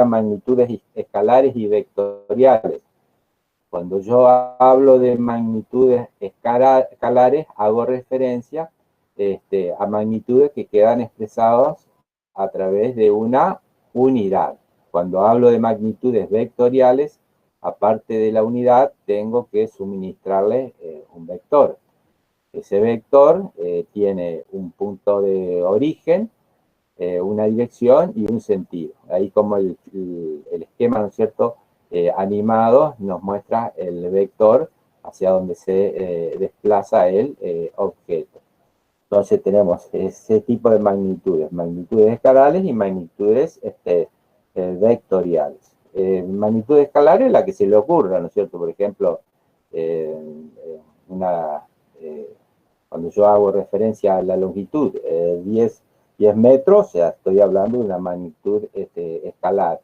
magnitudes escalares y vectoriales. Cuando yo hablo de magnitudes escalares, hago referencia a magnitudes que quedan expresadas a través de una unidad. Cuando hablo de magnitudes vectoriales, aparte de la unidad, tengo que suministrarle un vector. Ese vector tiene un punto de origen, una dirección y un sentido. Ahí como el esquema, ¿no es cierto?, animado nos muestra el vector hacia donde se desplaza el objeto. Entonces tenemos ese tipo de magnitudes, magnitudes escalares y magnitudes vectoriales. Magnitudes escalares, la que se le ocurra, ¿no es cierto? Por ejemplo, cuando yo hago referencia a la longitud, 10 metros, o sea, estoy hablando de una magnitud escalar.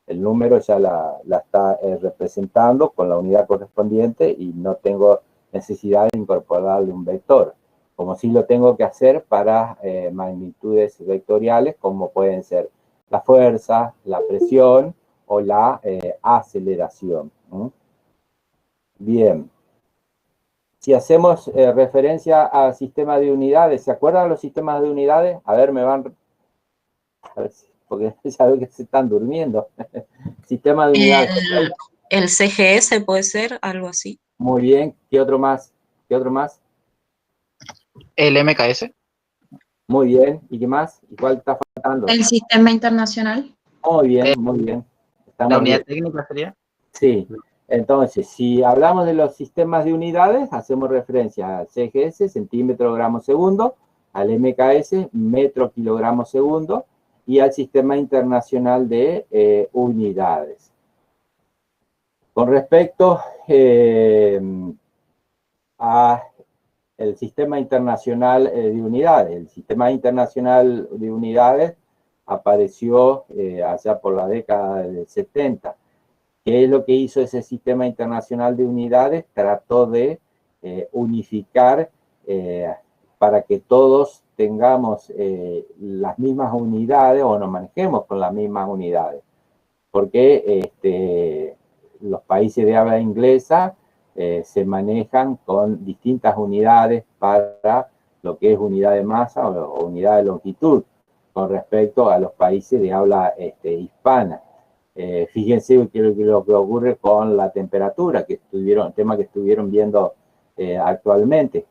El número ya la está representando con la unidad correspondiente y no tengo necesidad de incorporarle un vector, como sí lo tengo que hacer para magnitudes vectoriales, como pueden ser la fuerza, la presión o la aceleración. Bien. Si hacemos referencia al sistema de unidades, ¿se acuerdan los sistemas de unidades? A ver, me van... A ver, porque ya veo que se están durmiendo. Sistema de unidades. El CGS puede ser, algo así. Muy bien. ¿Qué otro más? ¿Qué otro más? El MKS. Muy bien. ¿Y qué más? ¿Y cuál está faltando? El sistema internacional. Muy bien, muy bien. Estamos La unidad bien. técnica sería. Sí. Entonces, si hablamos de los sistemas de unidades, hacemos referencia al CGS, centímetro, gramo, segundo, al MKS, metro, kilogramo, segundo, y al sistema internacional de unidades. Con respecto a el sistema internacional de unidades, el sistema internacional de unidades apareció allá por la década del 70. ¿Qué es lo que hizo ese sistema internacional de unidades? Trató de unificar para que todos tengamos las mismas unidades o nos manejemos con las mismas unidades. Porque los países de habla inglesa se manejan con distintas unidades para lo que es unidad de masa o unidad de longitud con respecto a los países de habla hispana. Fíjense que lo que ocurre con la temperatura, tema que estuvieron viendo actualmente.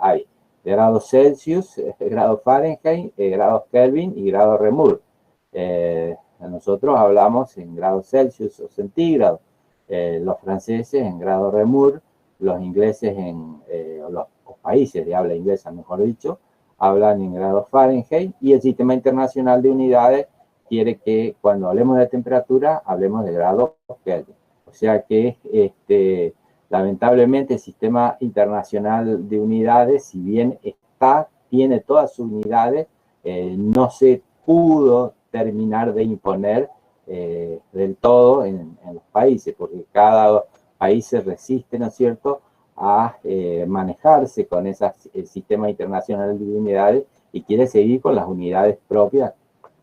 Hay grados Celsius, grados Fahrenheit, grados Kelvin y grados Reaumur. Nosotros hablamos en grados Celsius o centígrados, los franceses en grados Reaumur, los ingleses los países de habla inglesa, mejor dicho, hablan en grados Fahrenheit, y el sistema internacional de unidades quiere que cuando hablemos de temperatura, hablemos de grados Kelvin. O sea que lamentablemente el sistema internacional de unidades, si bien tiene todas sus unidades, no se pudo terminar de imponer del todo en los países, porque cada país se resiste, ¿no es cierto?, a manejarse con ese sistema internacional de unidades y quiere seguir con las unidades propias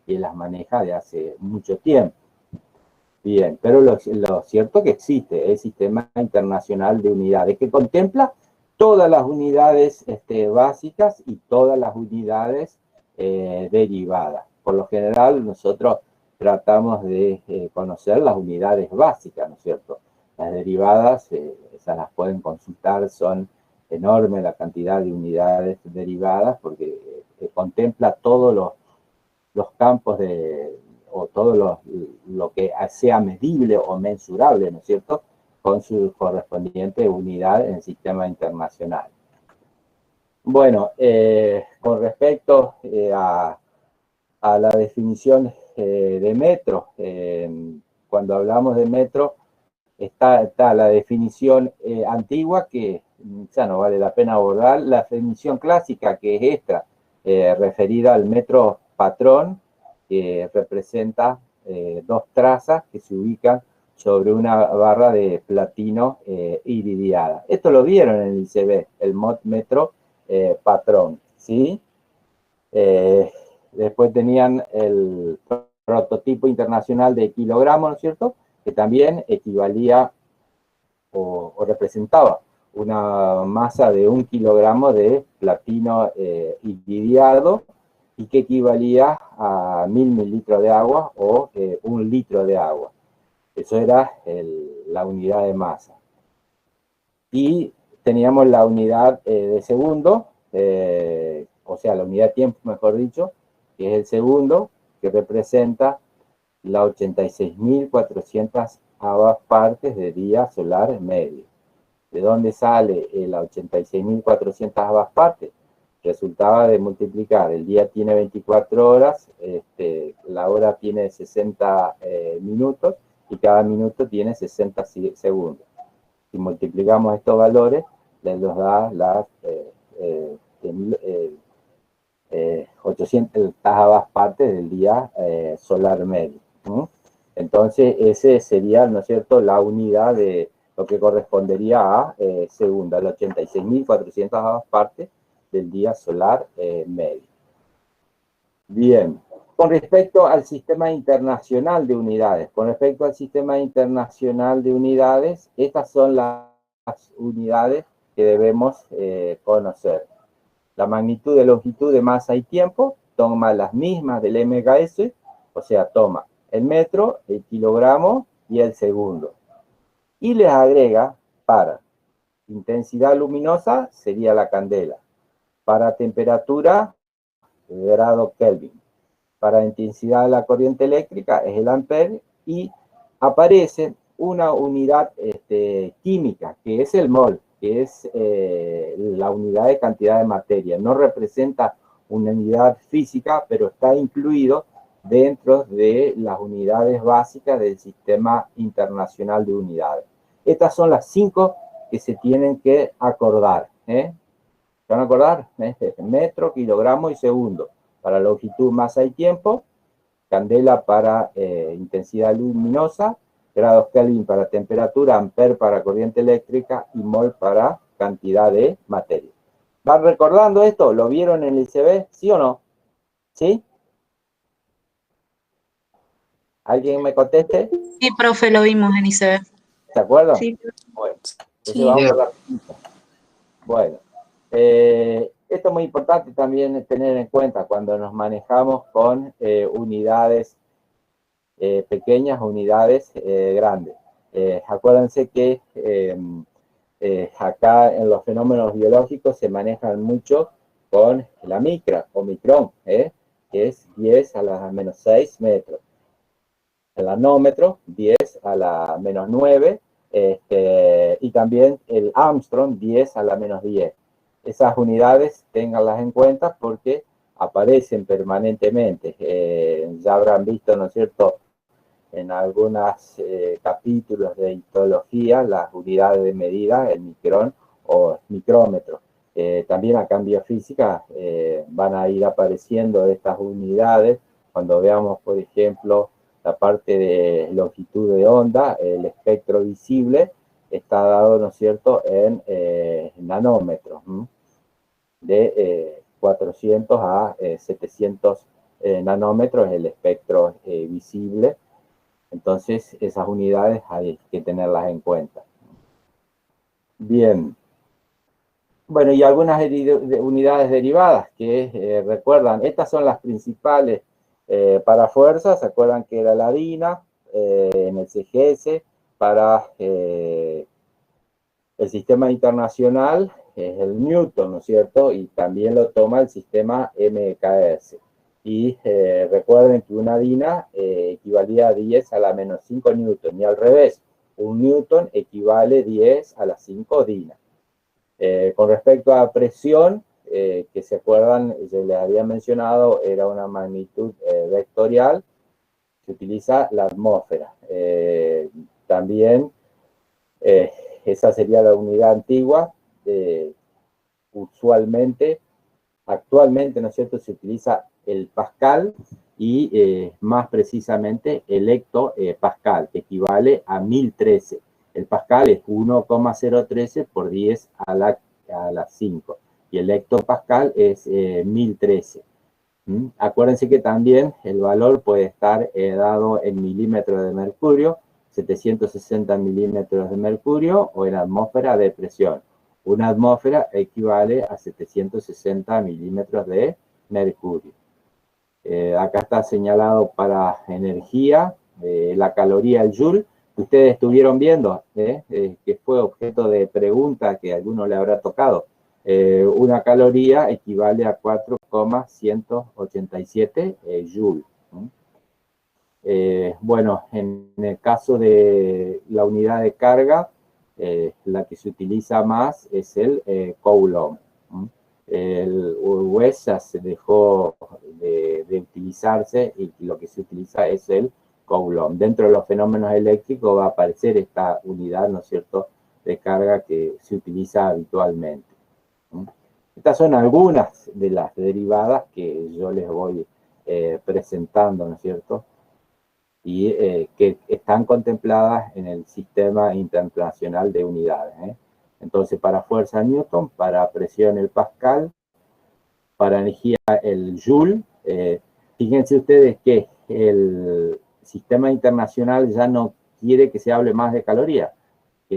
que las maneja de hace mucho tiempo. Bien, pero lo cierto es que existe el sistema internacional de unidades que contempla todas las unidades básicas y todas las unidades derivadas. Por lo general, nosotros tratamos de conocer las unidades básicas, ¿no es cierto? Las derivadas, esas las pueden consultar, son enormes la cantidad de unidades derivadas porque contempla todos los campos o todo lo que sea medible o mensurable, ¿no es cierto?, con su correspondiente unidad en el sistema internacional. Bueno, con respecto a la definición de metro, cuando hablamos de metro, está la definición antigua que ya no vale la pena abordar, la definición clásica que es esta, referida al metro patrón, que representa dos trazas que se ubican sobre una barra de platino iridiada. Esto lo vieron en el ICB, el metro patrón, ¿sí? Después tenían prototipo internacional de kilogramo, ¿no es cierto?, que también equivalía o representaba una masa de 1 kilogramo de platino iridiado, y que equivalía a 1000 mililitros de agua o 1 litro de agua. Eso era la unidad de masa. Y teníamos la unidad de segundo, o sea, la unidad de tiempo, mejor dicho, que es el segundo, que representa las 86.400 partes de día solar medio. ¿De dónde sale las 86.400 partes? Resultaba de multiplicar, el día tiene 24 horas, la hora tiene 60 minutos, y cada minuto tiene 60 segundos. Si multiplicamos estos valores, nos da las 800 partes del día solar medio. Entonces, ese sería, ¿no es cierto?, la unidad de lo que correspondería a segunda, las 86.400 partes del día solar medio. Bien, con respecto al sistema internacional de unidades, estas son las unidades que debemos conocer. La magnitud de longitud de masa y tiempo toma las mismas del MKS, o sea, toma el metro, el kilogramo y el segundo. Y les agrega para intensidad luminosa, sería la candela. Para temperatura, grado Kelvin. Para intensidad de la corriente eléctrica es el ampere, y aparece una unidad química, que es el mol, que es la unidad de cantidad de materia. No representa una unidad física, pero está incluido dentro de las unidades básicas del Sistema Internacional de Unidades. Estas son las 5 que se tienen que acordar. ¿Se van a acordar? Metro, kilogramo y segundo para longitud, masa y tiempo, candela para intensidad luminosa, grados Kelvin para temperatura, ampere para corriente eléctrica y mol para cantidad de materia. ¿Van recordando esto? ¿Lo vieron en el ICB? ¿Sí o no? ¿Sí? ¿Alguien me conteste? Sí, profe, lo vimos en ICB. ¿De acuerdo? Sí. Bueno, entonces Sí. vamos a la... Bueno, esto es muy importante también tener en cuenta cuando nos manejamos con unidades pequeñas, unidades grandes. Acuérdense que acá en los fenómenos biológicos se manejan mucho con la micra o micrón, que es 10 a la menos 6 metros. El nanómetro, 10 a la menos 9, y también el Armstrong, 10 a la menos 10. Esas unidades, ténganlas en cuenta porque aparecen permanentemente. Ya habrán visto, ¿no es cierto?, en algunos capítulos de histología, las unidades de medida, el micrón o micrómetro. También acá en biofísica van a ir apareciendo estas unidades cuando veamos, por ejemplo, la parte de longitud de onda, el espectro visible, está dado, ¿no es cierto?, en nanómetros, de 400 a 700 nanómetros el espectro visible. Entonces, esas unidades hay que tenerlas en cuenta. Bien. Bueno, y algunas unidades derivadas que recuerdan, estas son las principales para fuerzas. ¿Se acuerdan que era la DINA en el CGS? Para el sistema internacional es el Newton, ¿no es cierto? Y también lo toma el sistema MKS. Y recuerden que una DINA equivalía a 10 a la menos 5 Newton, y al revés, un Newton equivale a 10 a la 5 DINA. Con respecto a presión, que se acuerdan, se les había mencionado, era una magnitud vectorial, se utiliza la atmósfera. También, esa sería la unidad antigua, usualmente, actualmente, ¿no es cierto?, se utiliza el pascal y más precisamente el hectopascal, que equivale a 1013. El pascal es 1,013 por 10 a la 5 y el hectopascal es 1013. Acuérdense que también el valor puede estar dado en milímetros de mercurio, 760 milímetros de mercurio, o en atmósfera de presión. Una atmósfera equivale a 760 milímetros de mercurio. Acá está señalado para energía, la caloría, el joule, que ustedes estuvieron viendo, que fue objeto de pregunta que a alguno le habrá tocado. Una caloría equivale a 4,187 joules. Bueno, en el caso de la unidad de carga, la que se utiliza más es el coulomb. El US ya se dejó de utilizarse y lo que se utiliza es el coulomb. Dentro de los fenómenos eléctricos va a aparecer esta unidad, ¿no es cierto?, de carga que se utiliza habitualmente. Estas son algunas de las derivadas que yo les voy presentando, ¿no es cierto?, y que están contempladas en el Sistema Internacional de Unidades. Entonces, para fuerza Newton, para presión el Pascal, para energía el Joule. Fíjense ustedes que el Sistema Internacional ya no quiere que se hable más de calorías,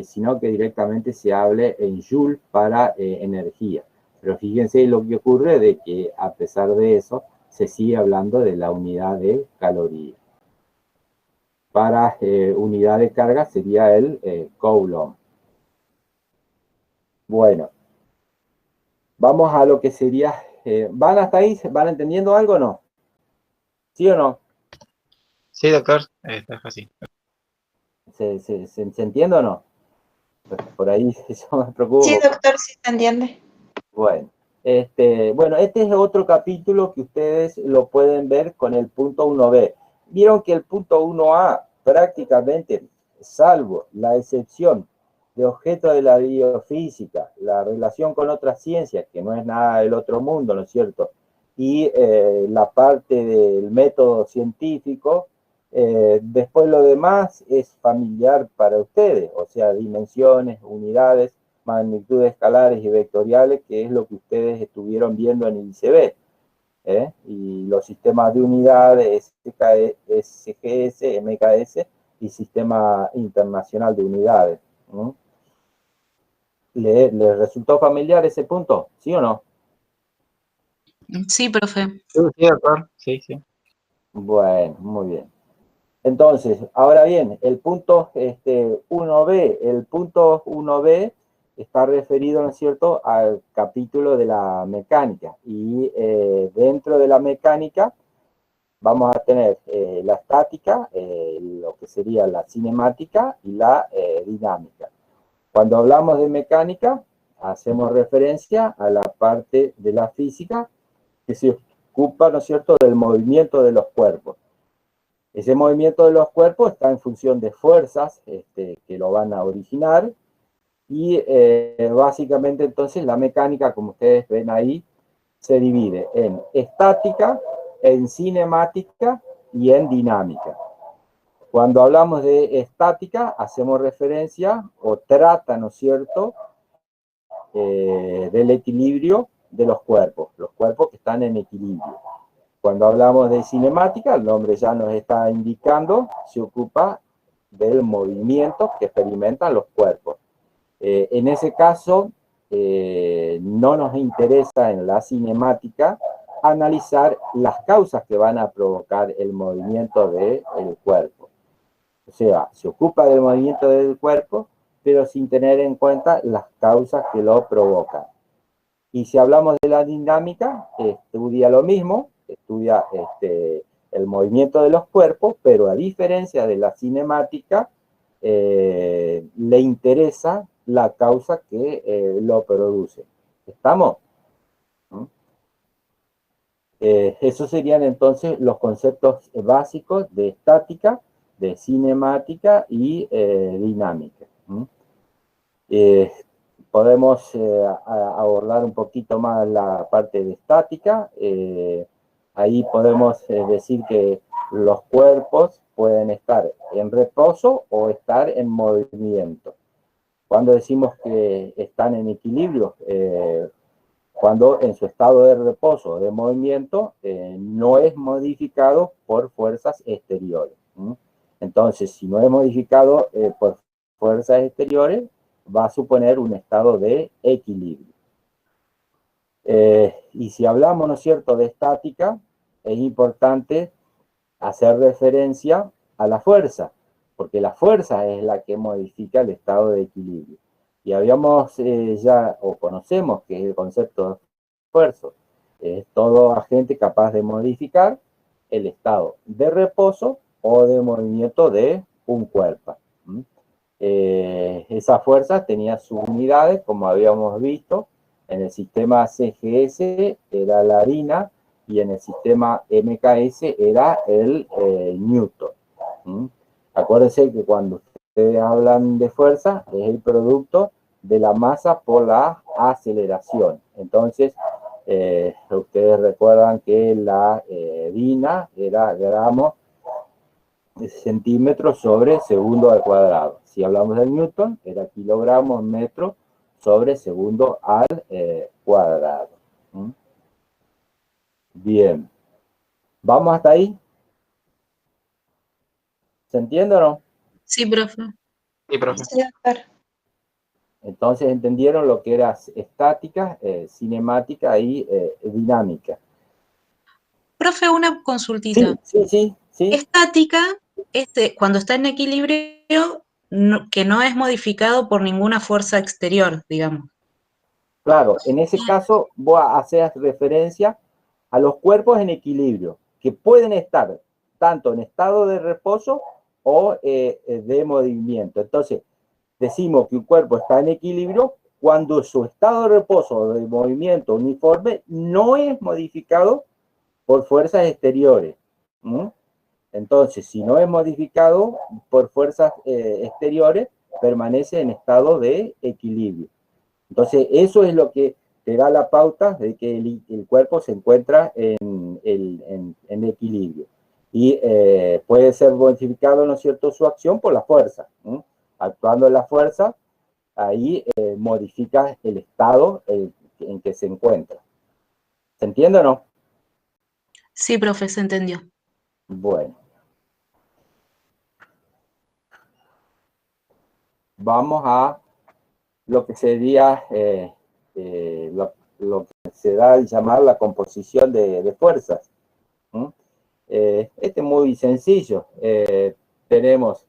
sino que directamente se hable en Joule para energía. Pero fíjense lo que ocurre de que a pesar de eso se sigue hablando de la unidad de caloría. Para unidad de carga sería el coulomb. Bueno, vamos a lo que sería... ¿Van hasta ahí? ¿Van entendiendo algo o no? ¿Sí o no? Sí, doctor, está fácil. ¿Se entiende o no? Por ahí yo me preocupo. Sí, doctor, sí se entiende. Bueno, este es otro capítulo que ustedes lo pueden ver con el punto 1b. Vieron que el punto 1a prácticamente, salvo la excepción de objetos de la biofísica, la relación con otras ciencias, que no es nada del otro mundo, ¿no es cierto? Y la parte del método científico, después lo demás es familiar para ustedes, o sea, dimensiones, unidades, magnitudes escalares y vectoriales, que es lo que ustedes estuvieron viendo en el ICB. Y los sistemas de unidades, SGS, MKS y Sistema Internacional de Unidades. ¿Le resultó familiar ese punto? ¿Sí o no? Sí, profe. Sí, doctor, sí, sí. Bueno, muy bien. Entonces, ahora bien, el punto 1b, el punto 1b está referido, ¿no es cierto?, al capítulo de la mecánica. Y dentro de la mecánica vamos a tener la estática, lo que sería la cinemática y la dinámica. Cuando hablamos de mecánica, hacemos referencia a la parte de la física que se ocupa, ¿no es cierto?, del movimiento de los cuerpos. Ese movimiento de los cuerpos está en función de fuerzas que lo van a originar y básicamente entonces la mecánica, como ustedes ven ahí, se divide en estática, en cinemática y en dinámica. Cuando hablamos de estática, hacemos referencia o trata, ¿no es cierto?, del equilibrio de los cuerpos que están en equilibrio. Cuando hablamos de cinemática, el nombre ya nos está indicando, se ocupa del movimiento que experimentan los cuerpos. En ese caso, no nos interesa en la cinemática analizar las causas que van a provocar el movimiento del cuerpo. O sea, se ocupa del movimiento del cuerpo, pero sin tener en cuenta las causas que lo provocan. Y si hablamos de la dinámica, estudia lo mismo, estudia el movimiento de los cuerpos, pero a diferencia de la cinemática, le interesa la causa que lo produce. ¿Estamos? Esos serían entonces los conceptos básicos de estática, de cinemática y dinámica. Podemos abordar un poquito más la parte de estática. Ahí podemos decir que los cuerpos pueden estar en reposo o estar en movimiento. Cuando decimos que están en equilibrio, cuando en su estado de reposo o de movimiento no es modificado por fuerzas exteriores. Entonces, si no es modificado por fuerzas exteriores, va a suponer un estado de equilibrio. Y si hablamos, ¿no es cierto?, de estática, es importante hacer referencia a la fuerza, porque la fuerza es la que modifica el estado de equilibrio. Y habíamos ya, o conocemos que es el concepto de esfuerzo, es todo agente capaz de modificar el estado de reposo o de movimiento de un cuerpo. Esa fuerza tenía sus unidades, como habíamos visto, en el sistema CGS era la harina y en el sistema MKS era el Newton. Acuérdense que cuando ustedes hablan de fuerza, es el producto de la masa por la aceleración. Entonces, ustedes recuerdan que la DINA era gramos centímetros sobre segundo al cuadrado. Si hablamos del Newton, era kilogramos metro sobre segundo al cuadrado. Bien. ¿Vamos hasta ahí? ¿Se entiende o no? Sí, profe. Sí, profe. Sí, doctor. Entonces entendieron lo que era estática, cinemática y dinámica. Profe, una consultita. Sí. Estática, cuando está en equilibrio, que no es modificado por ninguna fuerza exterior, digamos. Claro, en ese caso voy a hacer referencia a los cuerpos en equilibrio, que pueden estar tanto en estado de reposo o de movimiento. Entonces, decimos que un cuerpo está en equilibrio cuando su estado de reposo o de movimiento uniforme no es modificado por fuerzas exteriores. Entonces, si no es modificado por fuerzas exteriores, permanece en estado de equilibrio. Entonces, eso es lo que te da la pauta de que el cuerpo se encuentra en equilibrio. Y puede ser modificado, ¿no es cierto?, su acción por la fuerza. Actuando en la fuerza, ahí modifica el estado en que se encuentra. ¿Se entiende o no? Sí, profe, se entendió. Bueno. Vamos a lo que sería lo que se da a llamar la composición de fuerzas. Este es muy sencillo. Tenemos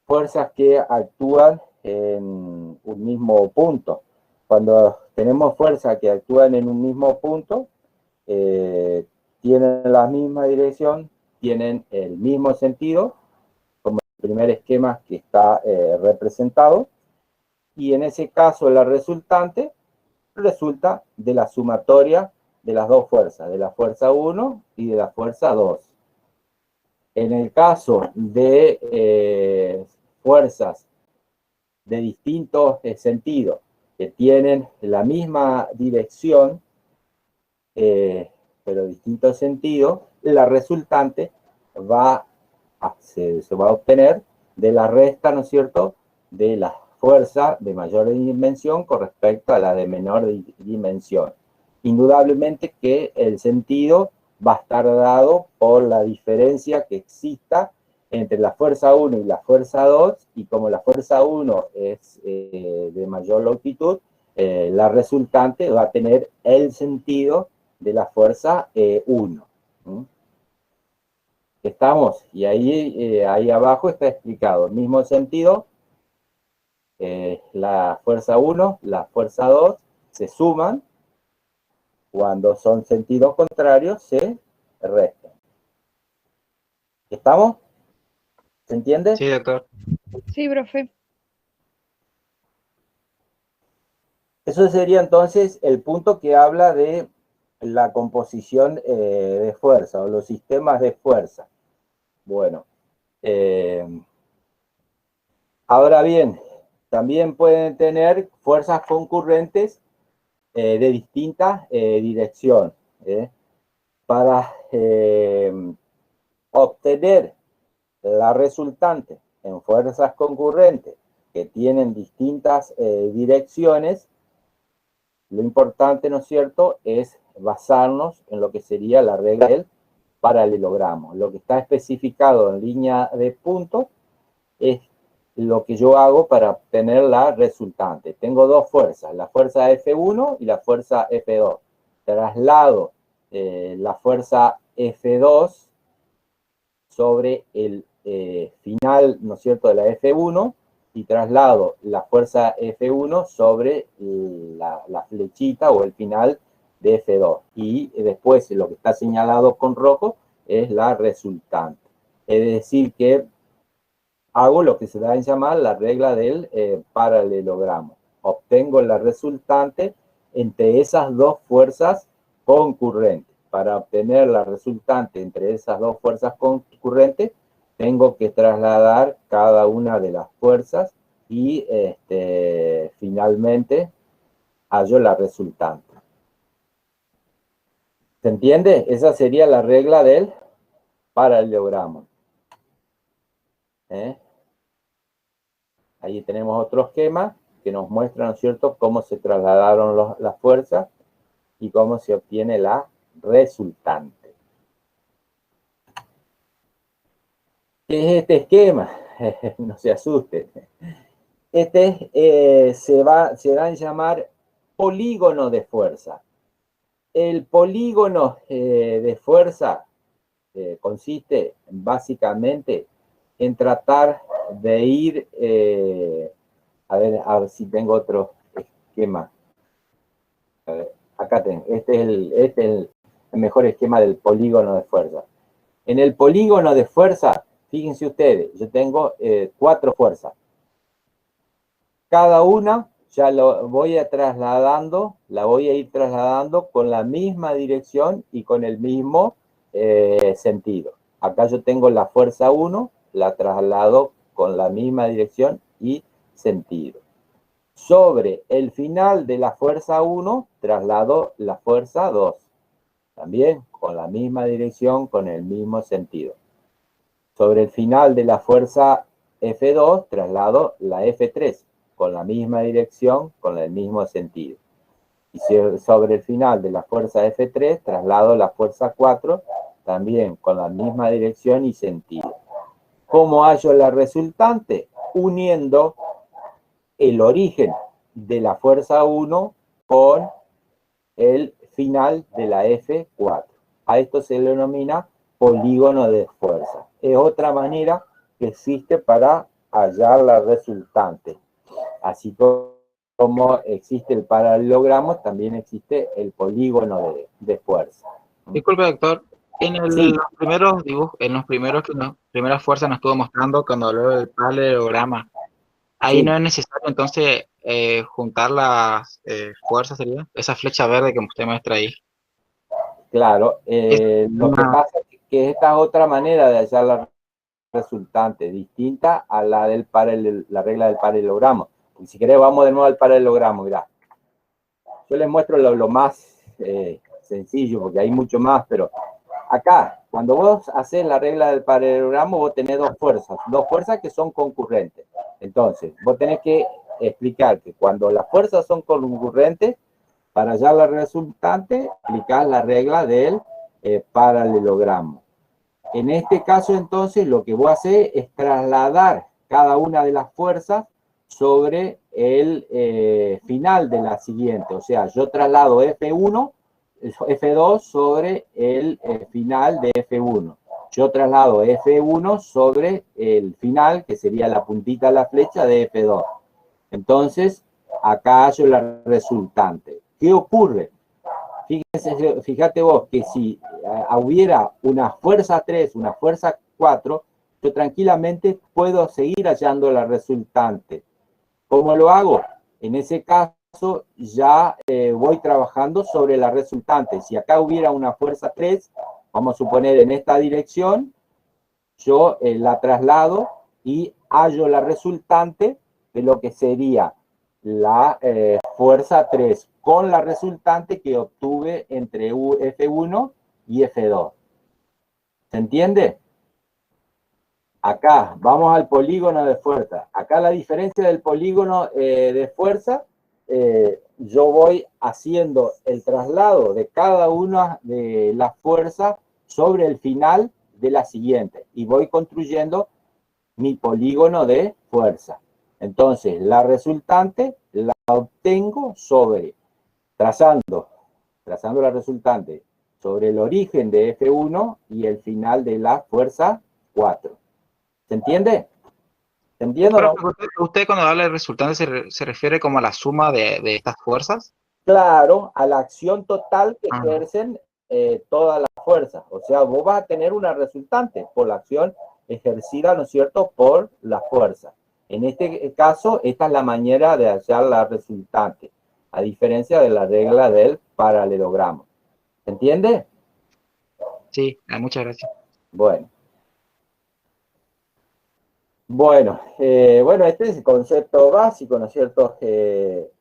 fuerzas que actúan en un mismo punto. Cuando tenemos fuerzas que actúan en un mismo punto, tienen la misma dirección, tienen el mismo sentido, como el primer esquema que está representado, y en ese caso la resultante resulta de la sumatoria de las dos fuerzas, de la fuerza 1 y de la fuerza 2. En el caso de fuerzas de distintos sentidos que tienen la misma dirección, pero distintos sentidos, la resultante se va a obtener de la resta, ¿no es cierto?, de la fuerza de mayor dimensión con respecto a la de menor dimensión. Indudablemente que el sentido va a estar dado por la diferencia que exista entre la fuerza 1 y la fuerza 2, y como la fuerza 1 es de mayor longitud, la resultante va a tener el sentido de la fuerza 1. ¿Estamos? Y ahí abajo está explicado. El mismo sentido, la fuerza 1, la fuerza 2 se suman. Cuando son sentidos contrarios, se restan. ¿Estamos? ¿Se entiende? Sí, doctor. Sí, profe. Eso sería entonces el punto que habla de la composición de fuerza o los sistemas de fuerza. Bueno, ahora bien, también pueden tener fuerzas concurrentes de distintas direcciones. Para obtener la resultante en fuerzas concurrentes que tienen distintas direcciones, Lo importante, ¿no es cierto?, es basarnos en lo que sería la regla del paralelogramo. Lo que está especificado en línea de puntos es lo que yo hago para obtener la resultante. Tengo dos fuerzas, la fuerza F1 y la fuerza F2. Traslado la fuerza F2 sobre el final, ¿no es cierto?, de la F1, y traslado la fuerza F1 sobre la flechita o el final de F2. Y después lo que está señalado con rojo es la resultante. Es decir que hago lo que se da en llamar la regla del paralelogramo. Obtengo la resultante entre esas dos fuerzas concurrentes. Para obtener la resultante entre esas dos fuerzas concurrentes, tengo que trasladar cada una de las fuerzas y finalmente hallo la resultante. ¿Se entiende? Esa sería la regla del paralelogramo. Ahí tenemos otro esquema que nos muestra, ¿no es cierto?, cómo se trasladaron las fuerzas y cómo se obtiene la resultante. ¿Qué es este esquema? No se asusten. Este se da a llamar polígono de fuerza. El polígono de fuerza consiste básicamente en tratar de ir, a ver si tengo otro esquema. A ver, acá tengo, este es el mejor esquema del polígono de fuerza. En el polígono de fuerza, fíjense ustedes, yo tengo 4 fuerzas. Cada una ya lo voy a trasladando, la voy a ir trasladando con la misma dirección y con el mismo sentido. Acá yo tengo la fuerza 1, la traslado con la misma dirección y sentido. Sobre el final de la fuerza 1, traslado la fuerza 2. También con la misma dirección, con el mismo sentido. Sobre el final de la fuerza F2, traslado la F3, con la misma dirección, con el mismo sentido. Y sobre el final de la fuerza F3, traslado la fuerza 4, también con la misma dirección y sentido. ¿Cómo hallo la resultante? Uniendo el origen de la fuerza 1 con el final de la F4. A esto se le denomina polígono de fuerza. Es otra manera que existe para hallar la resultante. Así como existe el paralelogramo, también existe el polígono de fuerza. Disculpe, doctor. En Sí. los primeros dibujos, en los primeros primeras fuerzas nos estuvo mostrando cuando habló del paralelograma. Ahí Sí. no es necesario entonces juntar las fuerzas, ¿sería? Esa flecha verde que usted muestra ahí. Claro, lo que pasa es que esta es otra manera de hallar la resultante, distinta a la la regla del paralelogramo. Y si querés, vamos de nuevo al paralelogramo, mirá. Yo les muestro lo más sencillo, porque hay mucho más, pero acá, cuando vos haces la regla del paralelogramo, vos tenés dos fuerzas que son concurrentes. Entonces, vos tenés que explicar que cuando las fuerzas son concurrentes, para hallar la resultante, aplicás la regla del paralelogramo. En este caso, entonces, lo que voy a hacer es trasladar cada una de las fuerzas sobre el final de la siguiente. O sea, yo traslado F1, F2 sobre el final de F1. Yo traslado F1 sobre el final, que sería la puntita de la flecha de F2. Entonces, acá hallo la resultante. ¿Qué ocurre? Fíjate vos que si hubiera una fuerza 3, una fuerza 4, yo tranquilamente puedo seguir hallando la resultante. ¿Cómo lo hago? En ese caso ya voy trabajando sobre la resultante. Si acá hubiera una fuerza 3, vamos a suponer en esta dirección, yo la traslado y hallo la resultante de lo que sería la fuerza 3 con la resultante que obtuve entre F1 y F2. ¿Se entiende? Acá, vamos al polígono de fuerza. Acá la diferencia del polígono de fuerza yo voy haciendo el traslado de cada una de las fuerzas sobre el final de la siguiente y voy construyendo mi polígono de fuerza. Entonces, la resultante la obtengo trazando la resultante sobre el origen de F1 y el final de la fuerza 4. ¿Se entiende? ¿Se entiende o no? ¿Usted cuando habla de resultante se refiere como a la suma de estas fuerzas? Claro, a la acción total que ejercen todas las fuerzas. O sea, vos vas a tener una resultante por la acción ejercida, ¿no es cierto?, por la fuerza. En este caso, esta es la manera de hallar la resultante, a diferencia de la regla del paralelogramo. ¿Se entiende? Sí, muchas gracias. Bueno. Bueno, este es el concepto básico, ¿no es cierto?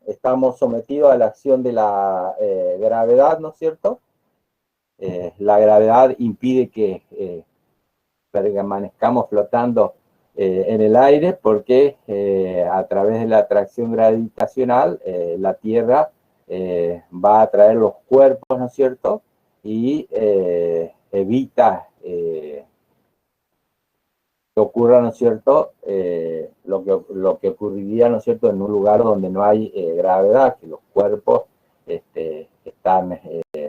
Estamos sometidos a la acción de la gravedad, ¿no es cierto? La gravedad impide que permanezcamos flotando en el aire porque a través de la atracción gravitacional la Tierra va a atraer los cuerpos, ¿no es cierto? Y evita que ocurra, ¿no es cierto?, lo que ocurriría, ¿no es cierto?, en un lugar donde no hay gravedad, que los cuerpos están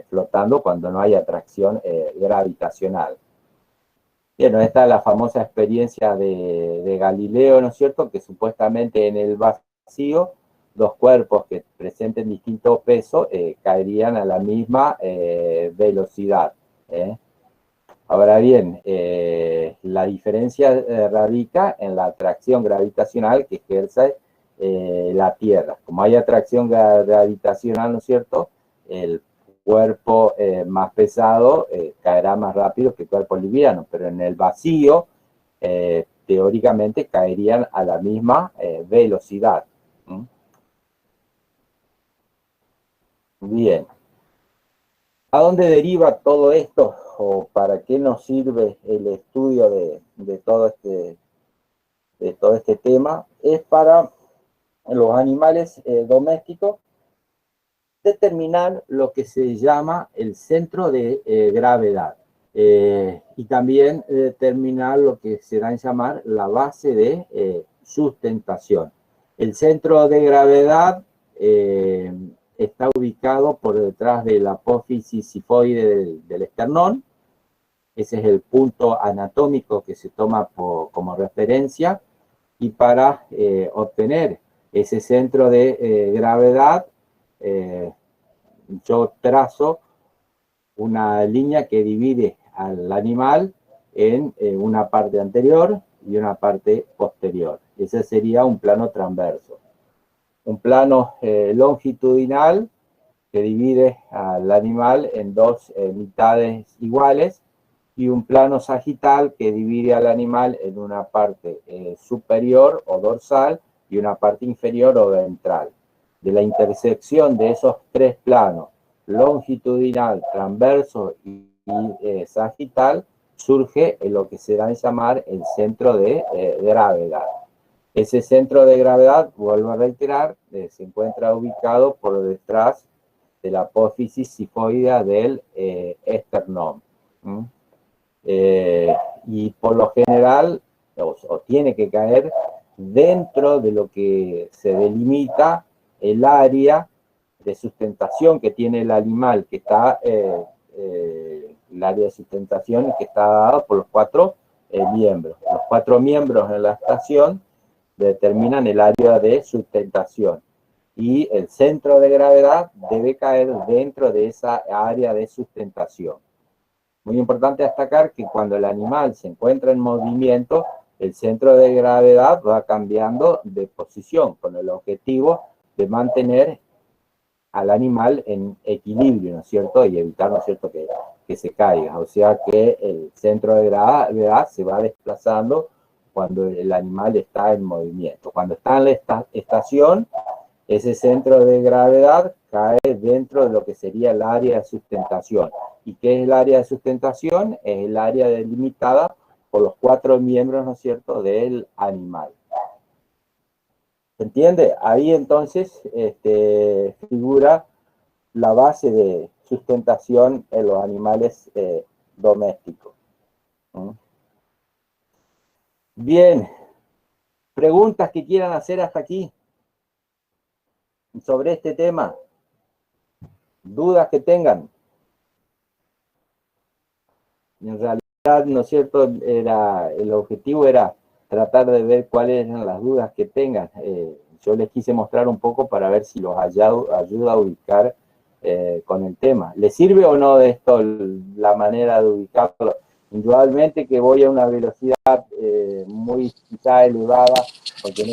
flotando cuando no hay atracción gravitacional. Bueno, esta es la famosa experiencia de Galileo, ¿no es cierto?, que supuestamente en el vacío los cuerpos que presenten distinto peso caerían a la misma velocidad. Ahora bien, la diferencia radica en la atracción gravitacional que ejerce la Tierra. Como hay atracción gravitacional, ¿no es cierto?, el cuerpo más pesado caerá más rápido que el cuerpo liviano, pero en el vacío, teóricamente, caerían a la misma velocidad. Bien. ¿A dónde deriva todo esto? ¿O para qué nos sirve el estudio de todo este tema? Es para los animales domésticos determinar lo que se llama el centro de gravedad y también determinar lo que se da en llamar la base de sustentación. El centro de gravedad está ubicado por detrás de la apófisis sifoide del esternón. Ese es el punto anatómico que se toma como referencia, y para obtener ese centro de gravedad yo trazo una línea que divide al animal en una parte anterior y una parte posterior. Ese sería un plano transverso. Un plano longitudinal que divide al animal en dos mitades iguales, y un plano sagital que divide al animal en una parte superior o dorsal y una parte inferior o ventral. De la intersección de esos tres planos, longitudinal, transverso y sagital, surge lo que se da en llamar el centro de gravedad. Ese centro de gravedad, vuelvo a reiterar, se encuentra ubicado por detrás de la apófisis sifoidea del esternón. Y por lo general, o tiene que caer dentro de lo que se delimita el área de sustentación que tiene el animal, que está, el área de sustentación que está dada por los cuatro miembros. Los cuatro miembros en la estación determinan el área de sustentación, y el centro de gravedad debe caer dentro de esa área de sustentación. Muy importante destacar que cuando el animal se encuentra en movimiento, el centro de gravedad va cambiando de posición con el objetivo de mantener al animal en equilibrio, ¿no es cierto? Y evitar, ¿no es cierto?, que se caiga. O sea que el centro de gravedad se va desplazando cuando el animal está en movimiento. Cuando está en la estación, ese centro de gravedad cae dentro de lo que sería el área de sustentación. ¿Y qué es el área de sustentación? Es el área delimitada por los cuatro miembros, ¿no es cierto?, del animal. ¿Se entiende? Ahí entonces figura la base de sustentación en los animales domésticos. ¿Mm? Bien, preguntas que quieran hacer hasta aquí sobre este tema, dudas que tengan. En realidad, ¿no es cierto?, el objetivo era tratar de ver cuáles eran las dudas que tengan. Yo les quise mostrar un poco para ver si los ayuda a ubicar con el tema. ¿Les sirve o no de esto la manera de ubicarlo? Indudablemente que voy a una velocidad muy quizá elevada, porque en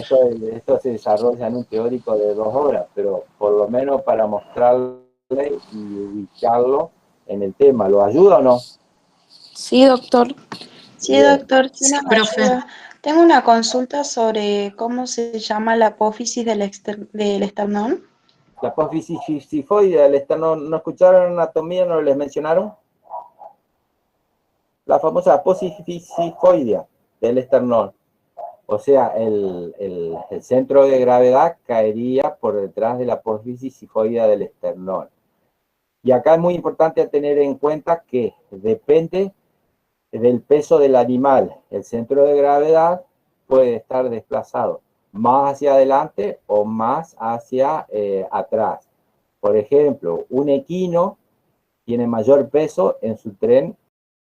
esto se desarrolla en un teórico de 2 horas, pero por lo menos para mostrarle y ubicarlo en el tema. ¿Lo ayuda o no? Sí, doctor. Sí, doctor. Sí, Sí, profe. Tengo una consulta sobre cómo se llama la apófisis del esternón. La apófisis sifoidea del esternón, ¿no escucharon anatomía? ¿No les mencionaron? La famosa apófisis sifoidea del esternón. O sea, el centro de gravedad caería por detrás de la apófisis sifoidea del esternón. Y acá es muy importante tener en cuenta que depende del peso del animal. El centro de gravedad puede estar desplazado más hacia adelante o más hacia atrás. Por ejemplo, un equino tiene mayor peso en su tren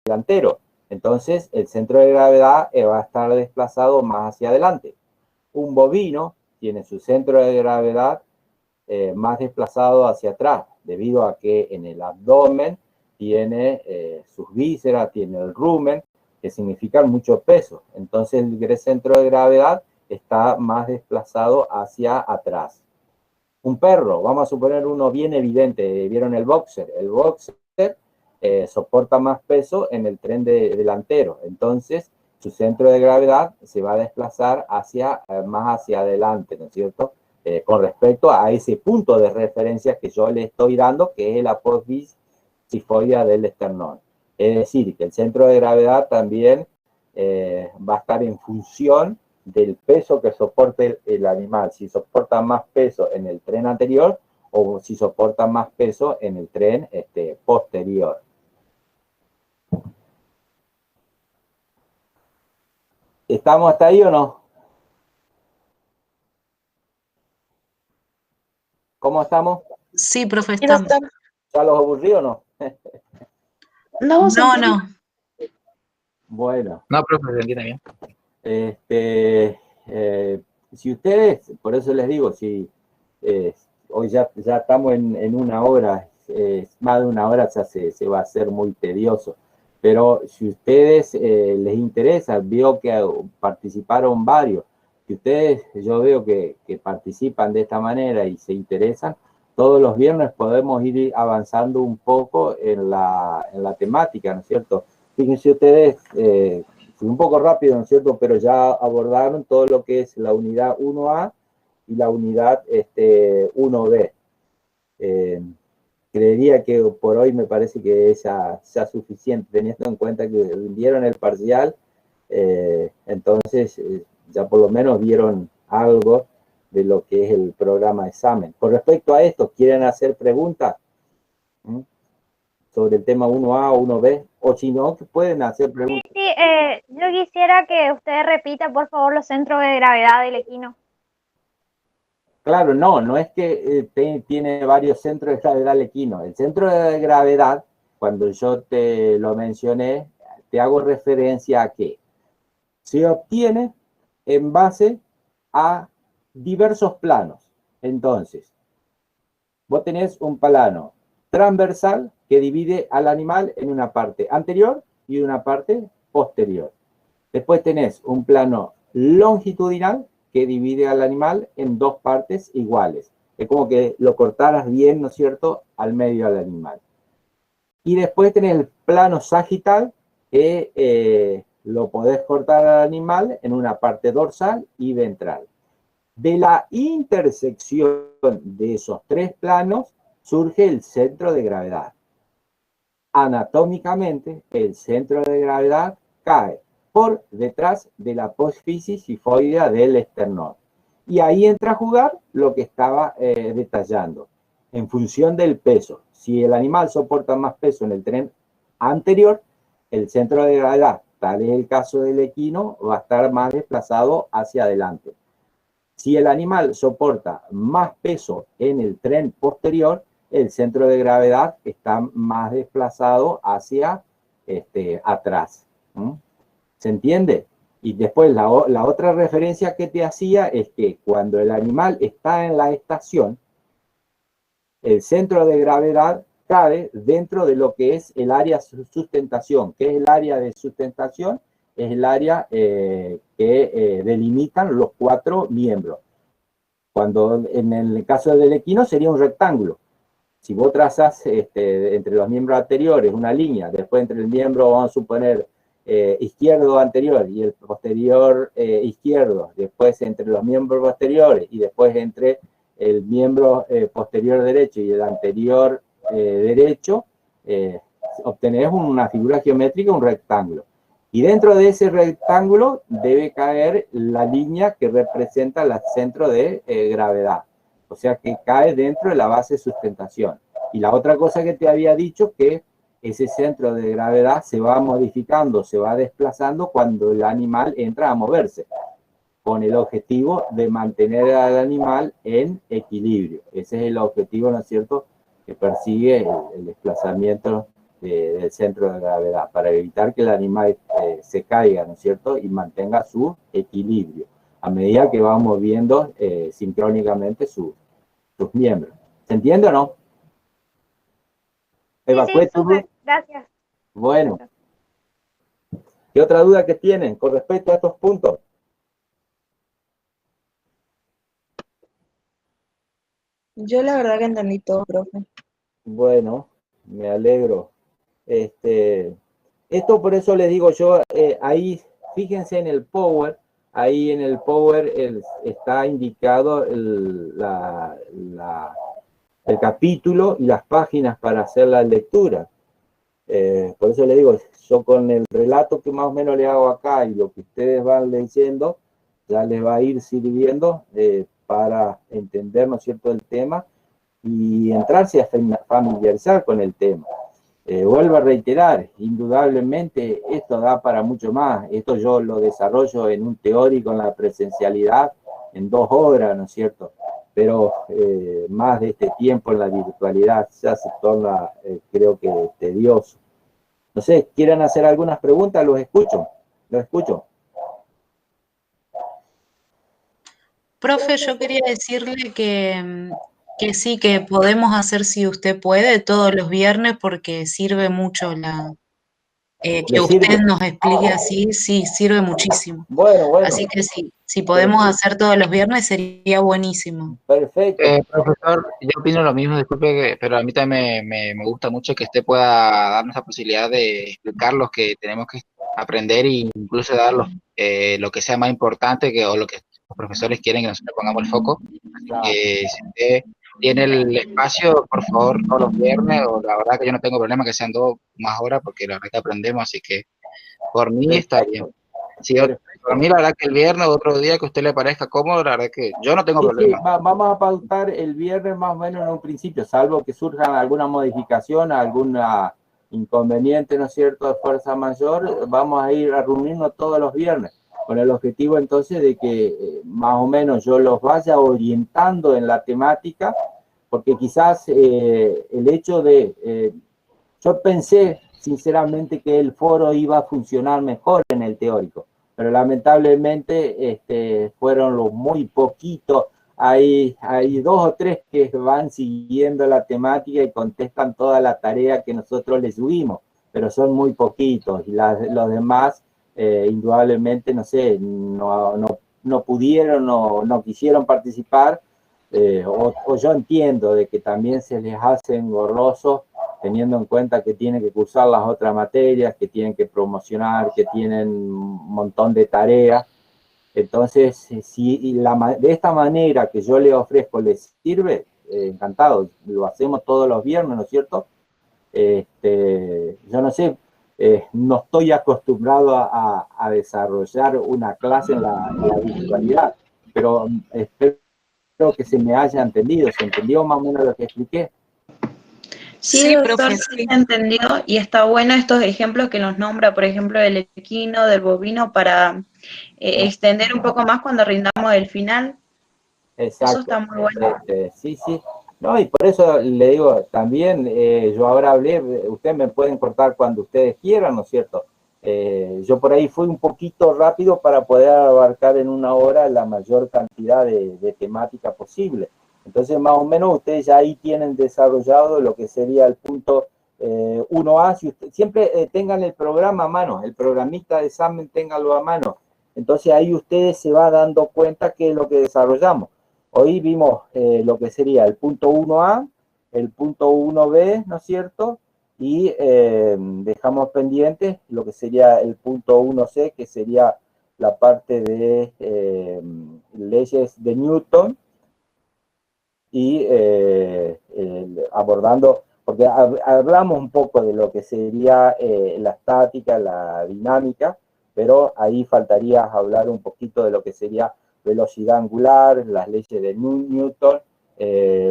delantero. Entonces, el centro de gravedad va a estar desplazado más hacia adelante. Un bovino tiene su centro de gravedad más desplazado hacia atrás, debido a que en el abdomen tiene sus vísceras, tiene el rumen, que significan mucho peso. Entonces, el centro de gravedad está más desplazado hacia atrás. Un perro, vamos a suponer uno bien evidente, ¿vieron el boxer? El boxer soporta más peso en el tren delantero, entonces su centro de gravedad se va a desplazar más hacia adelante, ¿no es cierto? Con respecto a ese punto de referencia que yo le estoy dando, que es la apófisis sifoidea del esternón. Es decir, que el centro de gravedad también va a estar en función del peso que soporte el animal, si soporta más peso en el tren anterior o si soporta más peso en el tren posterior. ¿Estamos hasta ahí o no? ¿Cómo estamos? Sí, profe, Sí, estamos. doctor. ¿Ya los aburrí o no? No, se No, entiende. no. Bueno. No, profe, se entiende bien. Si ustedes, por eso les digo, si hoy ya estamos en 1 hora, más de 1 hora ya se va a hacer muy tedioso, pero si ustedes les interesa, veo que participaron varios, si ustedes, yo veo que participan de esta manera y se interesan, todos los viernes podemos ir avanzando un poco en la temática, ¿no es cierto? Fíjense ustedes, fui un poco rápido, ¿no es cierto? Pero ya abordaron todo lo que es la unidad 1A y la unidad 1B. Creería que por hoy me parece que es ya suficiente, teniendo en cuenta que rindieron el parcial, entonces ya por lo menos vieron algo de lo que es el programa de examen. Con respecto a esto, ¿quieren hacer preguntas? ¿Mm? Sobre el tema 1A o 1B, o si no, pueden hacer preguntas. Sí, yo quisiera que usted repita, por favor, los centros de gravedad del equino. Claro, no es que tiene varios centros de gravedad el equino. El centro de gravedad, cuando yo te lo mencioné, te hago referencia a que se obtiene en base a diversos planos. Entonces, vos tenés un plano transversal que divide al animal en una parte anterior y una parte posterior. Después tenés un plano longitudinal que divide al animal en 2 partes iguales. Es como que lo cortaras bien, ¿no es cierto?, al medio del animal. Y después tenés el plano sagital que lo podés cortar al animal en una parte dorsal y ventral. De la intersección de esos 3 planos surge el centro de gravedad. Anatómicamente, el centro de gravedad cae por detrás de la apófisis sifoidea del esternón. Y ahí entra a jugar lo que estaba detallando, en función del peso. Si el animal soporta más peso en el tren anterior, el centro de gravedad, tal es el caso del equino, va a estar más desplazado hacia adelante. Si el animal soporta más peso en el tren posterior, el centro de gravedad está más desplazado hacia atrás. ¿Se entiende? Y después la otra referencia que te hacía es que cuando el animal está en la estación, el centro de gravedad cae dentro de lo que es el área de sustentación. ¿Qué es el área de sustentación? Es el área que delimitan los 4 miembros. Cuando en el caso del equino sería un rectángulo. Si vos trazas entre los miembros anteriores una línea, después entre el miembro, vamos a suponer, izquierdo anterior y el posterior izquierdo, después entre los miembros posteriores y después entre el miembro posterior derecho y el anterior derecho, obtenés una figura geométrica, un rectángulo. Y dentro de ese rectángulo debe caer la línea que representa el centro de gravedad. O sea que cae dentro de la base de sustentación. Y la otra cosa que te había dicho, que ese centro de gravedad se va modificando, se va desplazando cuando el animal entra a moverse, con el objetivo de mantener al animal en equilibrio. Ese es el objetivo, ¿no es cierto?, que persigue el desplazamiento del centro de gravedad, para evitar que el animal se caiga, ¿no es cierto?, y mantenga su equilibrio, a medida que va moviendo sincrónicamente sus miembros. ¿Se entiende o no? Eva, Sí, súper, gracias. Bueno. ¿Qué otra duda que tienen con respecto a estos puntos? Yo la verdad que entendí todo, profe. Bueno, me alegro. Esto por eso les digo yo, ahí, fíjense en el Power, ahí en el Power está indicado el capítulo y las páginas para hacer la lectura. Por eso les digo, yo con el relato que más o menos le hago acá y lo que ustedes van leyendo, ya les va a ir sirviendo para entender, ¿no es cierto?, el tema y entrarse a familiarizar con el tema. Vuelvo a reiterar, indudablemente esto da para mucho más. Esto yo lo desarrollo en un teórico, en la presencialidad, en 2 horas, ¿no es cierto? Pero más de este tiempo en la virtualidad ya se torna, creo que, tedioso. No sé, ¿quieren hacer algunas preguntas? Los escucho. Profe, yo quería decirle que sí, que podemos hacer, si usted puede, todos los viernes, porque sirve mucho que usted nos explique así, sí, sirve muchísimo. Bueno. Así que sí, si podemos hacer todos los viernes sería buenísimo. Perfecto. Profesor, yo opino lo mismo, disculpe, pero a mí también me gusta mucho que usted pueda darnos la posibilidad de explicar lo que tenemos que aprender e incluso dar lo que sea más importante o lo que los profesores quieren que nosotros pongamos el foco. Así que si usted tiene el espacio, por favor, todos los viernes, o la verdad que yo no tengo problema que sean 2 más horas, porque la verdad que aprendemos, así que por mí está bien. Sí, por mí la verdad que el viernes o otro día que a usted le parezca cómodo, la verdad que yo no tengo problema. Sí, vamos a pautar el viernes más o menos en un principio, salvo que surja alguna modificación, alguna inconveniente, ¿no es cierto?, de fuerza mayor, vamos a ir a reunirnos todos los viernes, con el objetivo entonces de que más o menos yo los vaya orientando en la temática, porque quizás el hecho de... yo pensé sinceramente que el foro iba a funcionar mejor en el teórico, pero lamentablemente fueron los muy poquitos. Hay 2 o 3 que van siguiendo la temática y contestan toda la tarea que nosotros les subimos, pero son muy poquitos, y los demás indudablemente, no sé, no pudieron, no quisieron participar, o yo entiendo de que también se les hace engorroso, teniendo en cuenta que tienen que cursar las otras materias, que tienen que promocionar, que tienen un montón de tareas. Entonces, si de esta manera que yo les ofrezco les sirve, encantado, lo hacemos todos los viernes, ¿no es cierto? Yo no sé, no estoy acostumbrado a desarrollar una clase en la virtualidad, pero espero que se me haya entendido. ¿Se entendió más o menos lo que expliqué? Sí, doctor, profe, sí sí. se entendió y está bueno estos ejemplos que nos nombra, por ejemplo, del equino, del bovino, para extender un poco más cuando rindamos el final. Eso Exacto. está muy bueno. Sí, sí. No, y por eso le digo, también yo ahora hablé, ustedes me pueden cortar cuando ustedes quieran, ¿no es cierto? Yo por ahí fui un poquito rápido para poder abarcar en una hora la mayor cantidad de temática posible. Entonces, más o menos, ustedes ya ahí tienen desarrollado lo que sería el punto 1A. Si siempre tengan el programa a mano, el programista de examen ténganlo a mano. Entonces, ahí ustedes se van dando cuenta qué es lo que desarrollamos. Hoy vimos lo que sería el punto 1A, el punto 1B, ¿no es cierto? Y dejamos pendientes lo que sería el punto 1C, que sería la parte de leyes de Newton, y abordando, porque hablamos un poco de lo que sería la estática, la dinámica, pero ahí faltaría hablar un poquito de lo que sería velocidad angular, las leyes de Newton,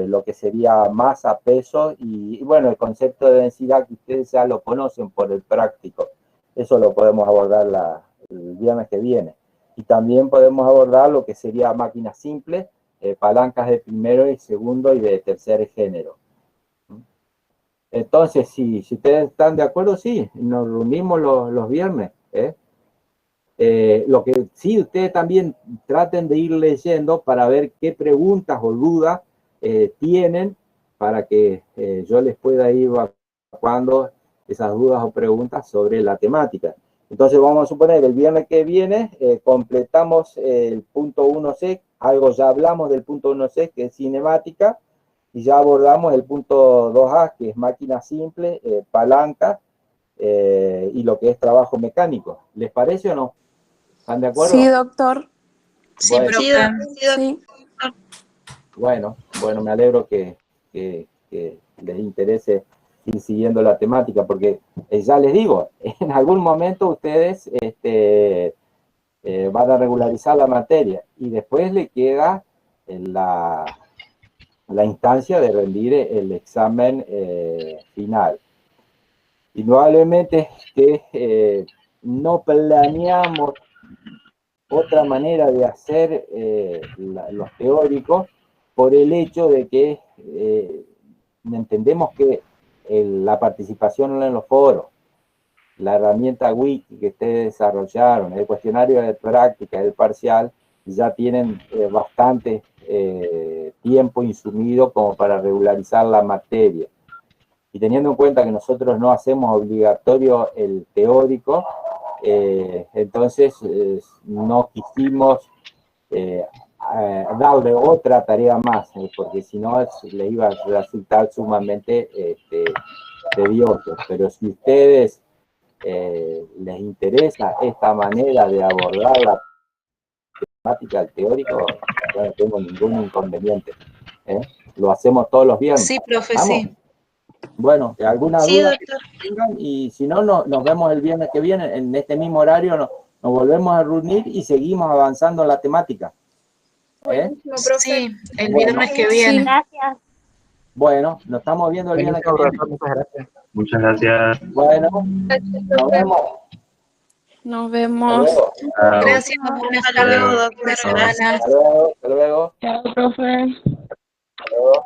lo que sería masa, peso y bueno, el concepto de densidad que ustedes ya lo conocen por el práctico. Eso lo podemos abordar el viernes que viene. Y también podemos abordar lo que sería máquinas simples, palancas de primero y segundo y de tercer género. Entonces, si ustedes están de acuerdo, sí, nos reunimos los viernes. Lo que sí, ustedes también traten de ir leyendo para ver qué preguntas o dudas tienen para que yo les pueda ir evacuando esas dudas o preguntas sobre la temática. Entonces vamos a suponer el viernes que viene completamos el punto 1C, algo ya hablamos del punto 1C que es cinemática, y ya abordamos el punto 2A que es máquina simple, palanca y lo que es trabajo mecánico. ¿Les parece o no? ¿Están de acuerdo? Sí, doctor. Sí, Bueno, profe. Sí. bueno, me alegro que les interese ir siguiendo la temática, porque ya les digo, en algún momento ustedes van a regularizar la materia y después le queda la instancia de rendir el examen final. Indudablemente que no planeamos otra manera de hacer los teóricos por el hecho de que entendemos que la participación en los foros, la herramienta wiki que ustedes desarrollaron, el cuestionario de práctica, el parcial, ya tienen bastante tiempo insumido como para regularizar la materia. Y teniendo en cuenta que nosotros no hacemos obligatorio el teórico, entonces no quisimos darle otra tarea más, porque si no le iba a resultar sumamente tedioso. Pero si a ustedes les interesa esta manera de abordar la temática del teórico, yo no tengo ningún inconveniente. Lo hacemos todos los viernes. Sí, profe, ¿Vamos? sí. Bueno, ¿alguna Sí, duda doctor. que tengan? Y si no, nos vemos el viernes que viene, en este mismo horario, nos volvemos a reunir y seguimos avanzando en la temática. Sí, el viernes que Sí. viene. Gracias. Bueno, nos estamos viendo el viernes que Buenísimo, viene. profesor, muchas gracias. Muchas gracias. Bueno, nos vemos. Nos Hasta vemos. luego. Chao. Gracias, buenas Hasta luego, tardes. doctor. Buenas semanas. Hasta luego. Hasta luego. Chao, profe. Hasta luego.